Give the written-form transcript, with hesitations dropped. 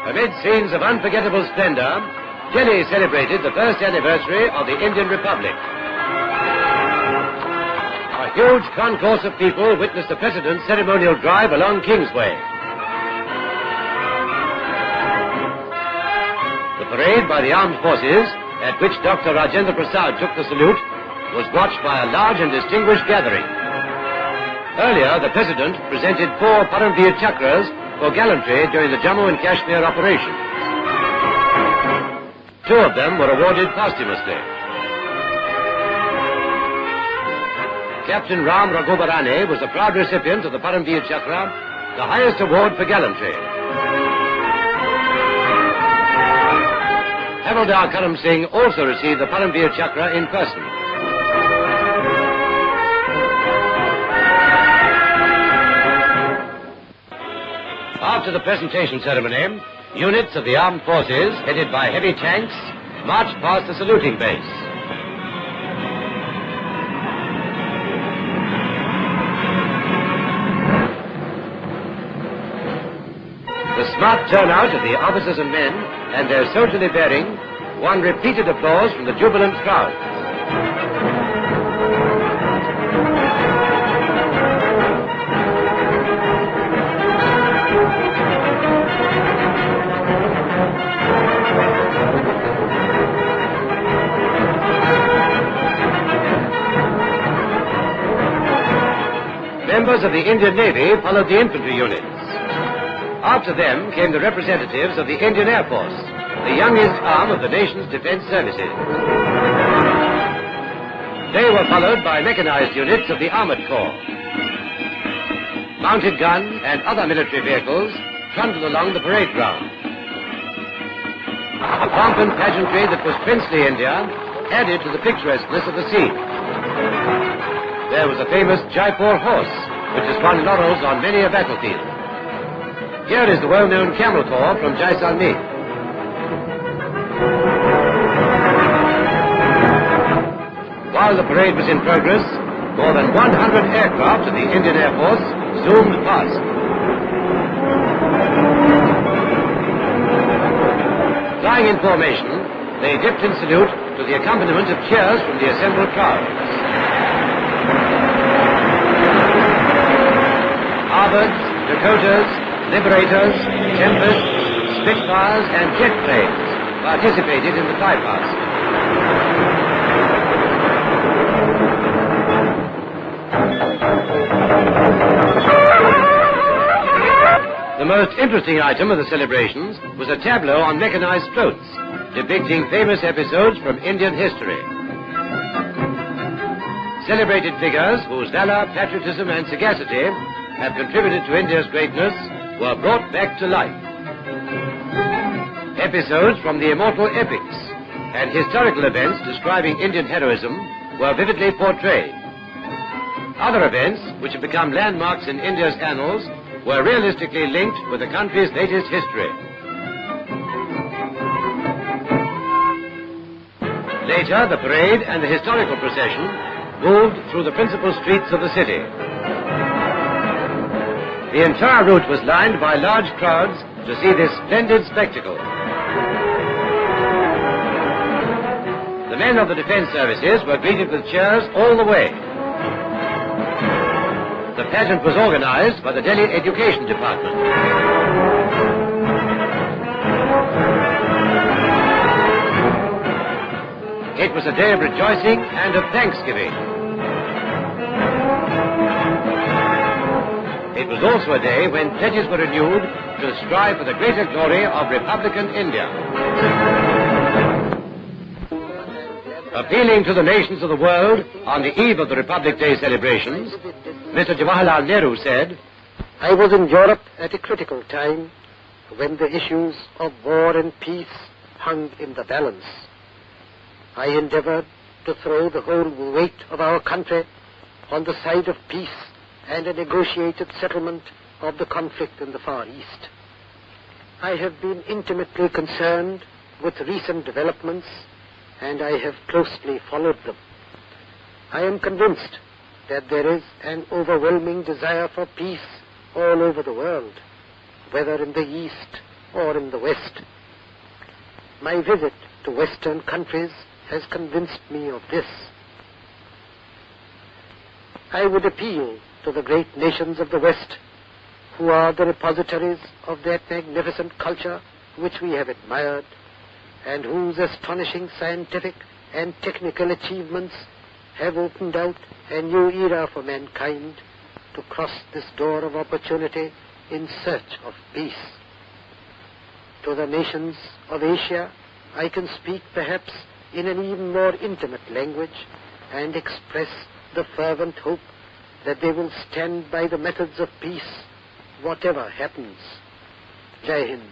Amid scenes of unforgettable splendor, Delhi celebrated the first anniversary of the Indian Republic. A huge concourse of people witnessed the President's ceremonial drive along Kingsway. The parade by the armed forces, at which Dr. Rajendra Prasad took the salute, was watched by a large and distinguished gathering. Earlier, the President presented 4 Paramveer Chakras for gallantry during the Jammu and Kashmir operation. 2 of them were awarded posthumously. Captain Ram Raghubarane was the proud recipient of the Paramveer Chakra, the highest award for gallantry. Havildar Karam Singh also received the Paramveer Chakra in person. After the presentation ceremony, units of the armed forces, headed by heavy tanks, marched past the saluting base. The smart turnout of the officers and men and their soldierly bearing won repeated applause from the jubilant crowd. Members of the Indian Navy followed the infantry units. After them came the representatives of the Indian Air Force, the youngest arm of the nation's defense services. They were followed by mechanized units of the Armored Corps. Mounted guns and other military vehicles trundled along the parade ground. A pomp and pageantry that was princely India added to the picturesqueness of the scene. There was a famous Jaipur horse, which has won laurels on many a battlefield. Here is the well-known camel corps from Jaisalmer. While the parade was in progress, more than 100 aircraft of the Indian Air Force zoomed past. Flying in formation, they dipped in salute to the accompaniment of cheers from the assembled crowds. Harvards, Dakotas, Liberators, Tempests, Spitfires and jet planes participated in the flypast. The most interesting item of the celebrations was a tableau on mechanized floats, depicting famous episodes from Indian history. Celebrated figures whose valor, patriotism and sagacity have contributed to India's greatness were brought back to life. Episodes from the immortal epics and historical events describing Indian heroism were vividly portrayed. Other events, which have become landmarks in India's annals, were realistically linked with the country's latest history. Later, the parade and the historical procession moved through the principal streets of the city. The entire route was lined by large crowds to see this splendid spectacle. The men of the defense services were greeted with cheers all the way. The pageant was organized by the Delhi Education Department. It was a day of rejoicing and of thanksgiving. It was also a day when pledges were renewed to strive for the greater glory of Republican India. Appealing to the nations of the world on the eve of the Republic Day celebrations, Mr. Jawaharlal Nehru said, "I was in Europe at a critical time when the issues of war and peace hung in the balance. I endeavored to throw the whole weight of our country on the side of peace and a negotiated settlement of the conflict in the Far East. I have been intimately concerned with recent developments and I have closely followed them. I am convinced that there is an overwhelming desire for peace all over the world, whether in the East or in the West. My visit to Western countries has convinced me of this. I would appeal to the great nations of the West, who are the repositories of that magnificent culture which we have admired, and whose astonishing scientific and technical achievements have opened out a new era for mankind to cross this door of opportunity in search of peace. To the nations of Asia, I can speak perhaps in an even more intimate language and express the fervent hope that they will stand by the methods of peace, whatever happens. Jai Hind.